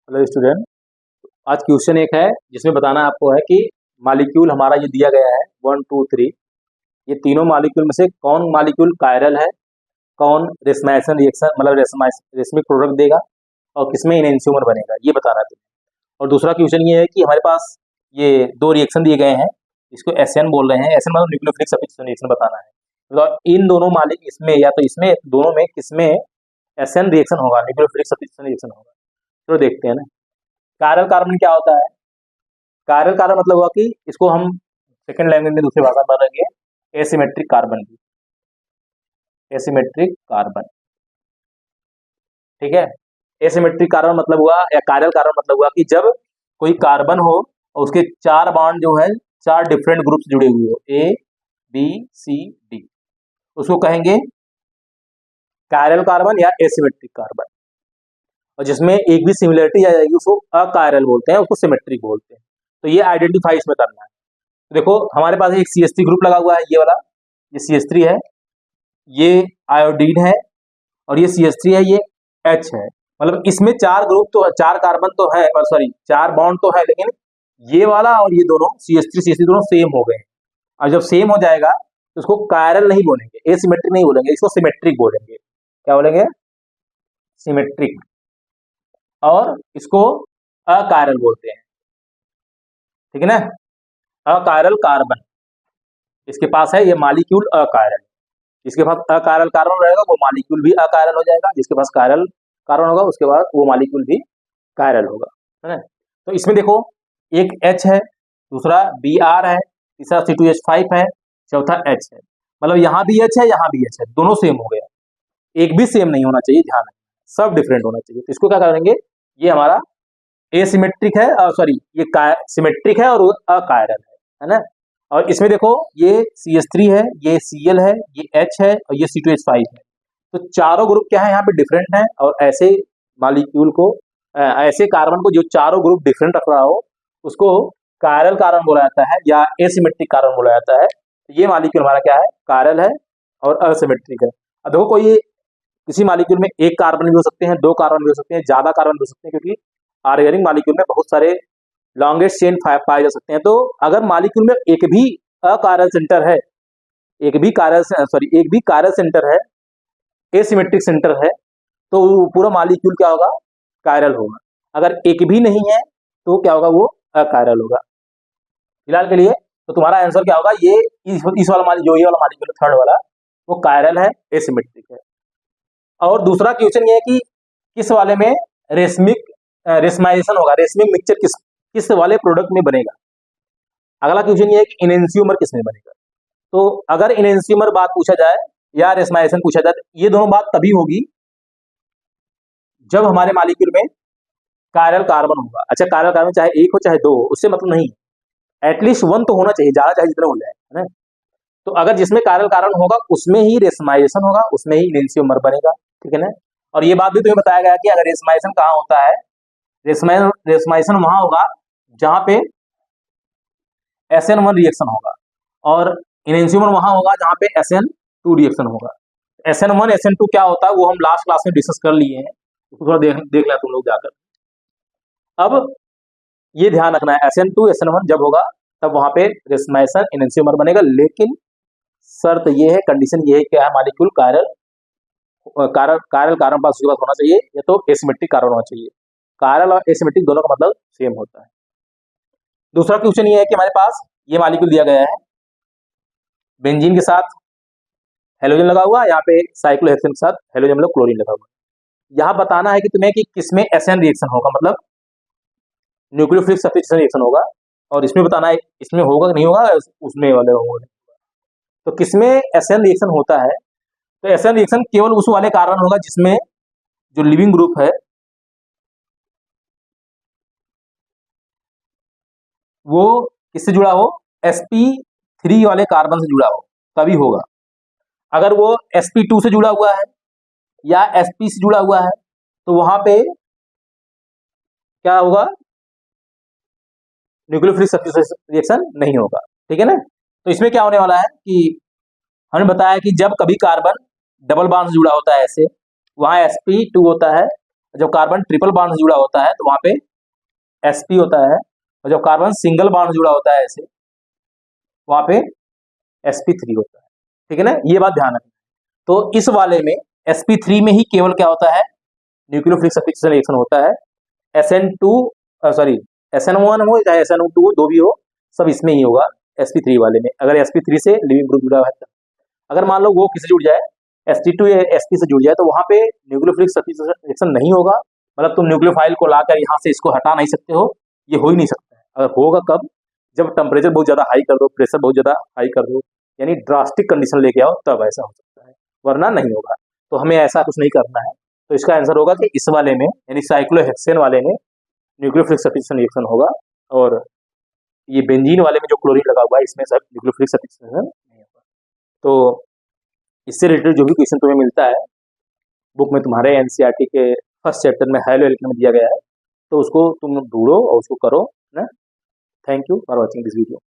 Hello student, आज question एक है जिसमें बताना आपको है कि मॉलिक्यूल हमारा ये दिया गया है 1 2 3, ये तीनों मॉलिक्यूल में से कौन मॉलिक्यूल कायरल है, कौन रेसमाइसन रिएक्शन मतलब रेसमिक प्रोडक्ट देगा और किसमें इनएंशियोमर बनेगा, ये बताना है। और दूसरा क्वेश्चन ये है कि हमारे पास ये दो रिएक्शन दिए गए हैं, इसको एसएन बोल रहे हैं। एसएन मतलब न्यूक्लियोफिलिक सब्स्टिट्यूशन रिएक्शन बताना है। मतलब इन दोनों मॉलिक्यूल इसमें या तो इसमें दोनों में किसमें एसएन रिएक्शन होगा, न्यूक्लियोफिलिक सब्स्टिट्यूशन रिएक्शन होगा। तो देखते हैं ना, कायरल कार्बन क्या होता है। कायरल कार्बन मतलब हुआ कि इसको हम सेकंड लैंग्वेज में दूसरी भाषा में बताएंगे एसिमेट्रिक कार्बन की, एसिमेट्रिक कार्बन। ठीक है, एसिमेट्रिक कार्बन मतलब हुआ या कायरल कार्बन मतलब हुआ कि जब कोई कार्बन हो और उसके चार बॉन्ड जो है चार डिफरेंट ग्रुप से जुड़े हुए हो, ए बी सी डी, उसको कहेंगे कायरल कार्बन या एसिमेट्रिक कार्बन। और जिसमें एक भी सिमिलरिटी आ जाएगी उसको अकायरल बोलते हैं, उसको सिमेट्रिक बोलते हैं। तो ये आइडेंटिफाई इसमें करना है। तो देखो हमारे पास एक CH3 ग्रुप लगा हुआ है, ये वाला, ये CH3 है, ये आयोडीन है और ये CH3 है, ये H है। मतलब इसमें चार ग्रुप तो चार कार्बन तो है, और सॉरी चार बॉन्ड तो है, लेकिन ये वाला और ये दोनों CH3 दोनों सेम हो गए। और जब सेम हो जाएगा तो उसको कायरल नहीं बोलेंगे, एसिमेट्रिक नहीं बोलेंगे, इसको सिमेट्रिक बोलेंगे। क्या बोलेंगे? सिमेट्रिक। और इसको अकायरल बोलते हैं। ठीक है ना, अकायरल कार्बन इसके पास है, ये मॉलिक्यूल अकायरल। जिसके पास अकायरल कार्बन रहेगा वो मॉलिक्यूल भी अकायरल हो जाएगा, जिसके पास कायरल कार्बन होगा उसके बाद वो मॉलिक्यूल भी कायरल होगा, है ना। तो इसमें देखो एक H है, दूसरा Br है, तीसरा C2H5 है, चौथा H है। मतलब यहाँ भी H है, यहाँ भी H है, दोनों सेम हो गया। एक भी सेम नहीं होना चाहिए, ध्यान रखना, सब डिफरेंट होना चाहिए। तो इसको क्या करेंगे, ये हमारा एसिमेट्रिक है, सॉरी ये सिमेट्रिक है और अकायरल है ना। और इसमें देखो ये CH3 है, ये Cl है, ये H है और ये C2H5 है। तो चारों ग्रुप क्या है यहाँ पे डिफरेंट है। और ऐसे मॉलिक्यूल को ऐसे कार्बन को जो चारों ग्रुप डिफरेंट रख रहा हो उसको कायरल कार्बन बोला जाता है या एसिमेट्रिक कार्बन बोला जाता है। तो ये मॉलिक्यूल हमारा क्या है, कायरल है और असिमेट्रिक है। अब देखो कोई किसी मॉलिक्यूल में एक कार्बन भी हो सकते हैं, दो कार्बन भी हो सकते हैं, ज्यादा कार्बन भी हो सकते हैं, क्योंकि ऑर्गेनिक मॉलिक्यूल में बहुत सारे लॉन्गेस्ट चेन पाए जा सकते हैं। तो अगर मॉलिक्यूल में एक भी अकायरल सेंटर है, एक भी कायरल सेंटर है, एसिमेट्रिक सेंटर है, तो पूरा मॉलिक्यूल क्या होगा, कायरल होगा। अगर एक भी नहीं है तो क्या होगा, वो अकायरल होगा। फिलहाल के लिए तो तुम्हारा आंसर क्या होगा, ये इस वाला जो ये वाला मॉलिक्यूल थर्ड वाला वो कायरल है, एसिमेट्रिक है। और दूसरा क्वेश्चन ये है कि किस वाले में रेसमाइजेशन होगा, रेसमिक मिक्सचर किस वाले प्रोडक्ट में बनेगा। अगला क्वेश्चन ये है कि इनएंशियोमर किस में बनेगा। तो अगर इनएंशियोमर बात पूछा जाए या रेसमाइजेशन पूछा जाए, तो ये दोनों बात तभी होगी जब हमारे मॉलिक्यूल में कायरल कार्बन होगा। अच्छा, कायरल कार्बन चाहे एक हो चाहे दो हो, उससे मतलब नहीं, एटलीस्ट वन तो होना चाहिए, ज्यादा चाहे जितना हो जाए, है ना। तो अगर जिसमें कायरल कार्बन होगा उसमें ही रेसमाइजेशन होगा, उसमें ही इनएंशियोमर बनेगा। ठीक है ना। और ये बात भी तुम्हें बताया गया कि अगर रेसमाइजेशन कहाँ होता है, रेसमाइजेशन वहां होगा जहां पे SN1 रिएक्शन होगा, और इनएंशियोमर वहां होगा जहां पे SN2 रिएक्शन होगा। SN1 SN2 क्या होता है वो हम लास्ट क्लास में डिस्कस कर लिए हैं, उसको थोड़ा देख लें तुम लोग जाकर। अब ये ध्यान रखना है, SN2 SN1 जब होगा तब वहां पे रेसमाइजेशन इनएंशियोमर बनेगा, लेकिन शर्त ये है, कंडीशन ये है कि मॉलिक्यूल कायरल कार्बन पास उसके पास होना चाहिए, या तो एसिमेट्रिक कार्बन होना चाहिए। कायरल और एसिमेट्रिक दोनों का मतलब सेम होता है। दूसरा क्वेश्चन ये है कि हमारे पास ये मॉलिक्यूल दिया गया है, बेंजीन के साथ हेलोजन लगा हुआ, यहाँ पे साइक्लोहेक्सेन के साथ हेलोजन मतलब क्लोरीन लगा हुआ। यहाँ बताना है कि तुम्हें कि किसमें SN रिएक्शन होगा, मतलब न्यूक्लियोफिलिक सब्स्टिट्यूशन रिएक्शन होगा। और इसमें बताना है इसमें होगा कि नहीं होगा, उसमें वाले होगा। तो किसमें SN रिएक्शन होता है, तो SN रिएक्शन केवल उस वाले कार्बन होगा जिसमें जो लिविंग ग्रुप है वो किससे जुड़ा हो, sp3 वाले कार्बन से जुड़ा हो, तभी होगा। अगर वो sp2 से जुड़ा हुआ है या sp से जुड़ा हुआ है तो वहां पे क्या होगा, न्यूक्लियोफिलिक सब्स्टिट्यूशन रिएक्शन नहीं होगा। ठीक है ना। तो इसमें क्या होने वाला है कि हमने बताया कि जब कभी कार्बन डबल बॉन्ड से जुड़ा होता है ऐसे, वहां sp2 होता है, जब कार्बन ट्रिपल बॉन्ड से जुड़ा होता है तो वहां पे sp होता है, और जब कार्बन सिंगल बॉन्ड से जुड़ा होता है ऐसे, वहां पे sp3 होता है। ठीक है ना, ये बात ध्यान रखना। तो इस वाले में sp3 में ही केवल क्या होता है, न्यूक्लियोफिलिक सब्स्टिट्यूशन रिएक्शन होता है। SN2 सॉरी SN1 हो चाहे SN2 हो, दो भी हो, सब इसमें ही होगा sp3 वाले में, अगर sp3 से लिविंग ग्रुप जुड़ा हुआ है। अगर मान लो वो किससे जुड़ जाए, sp2 या sp से जुड़ जाए, तो वहां पे न्यूक्लियोफिलिक सब्स्टिट्यूशन रिएक्शन नहीं होगा। मतलब तुम न्यूक्लियोफाइल को लाकर यहाँ से इसको हटा नहीं सकते हो, ये हो ही नहीं सकता है। अगर होगा कब, जब टेम्परेचर बहुत ज्यादा हाई कर दो, प्रेशर बहुत ज्यादा हाई कर दो, यानी ड्रास्टिक कंडीशन लेके आओ, तब ऐसा हो सकता है, वरना नहीं होगा। तो हमें ऐसा कुछ नहीं करना है। तो इसका आंसर होगा कि इस वाले में यानी साइक्लोहेक्सेन वाले में न्यूक्लियोफिलिक सब्स्टिट्यूशन रिएक्शन होगा, और ये बेंजीन वाले में जो क्लोरीन लगा हुआ है इसमें सब न्यूक्लियोफिलिक सब्स्टिट्यूशन नहीं होगा। तो इससे रिलेटेड जो भी क्वेश्चन तुम्हें मिलता है बुक में, तुम्हारे एनसीईआरटी के फर्स्ट चैप्टर में हाइलो एल्केन में दिया गया है, तो उसको तुम ढूंढो और उसको करो ना। Thank you for watching this video.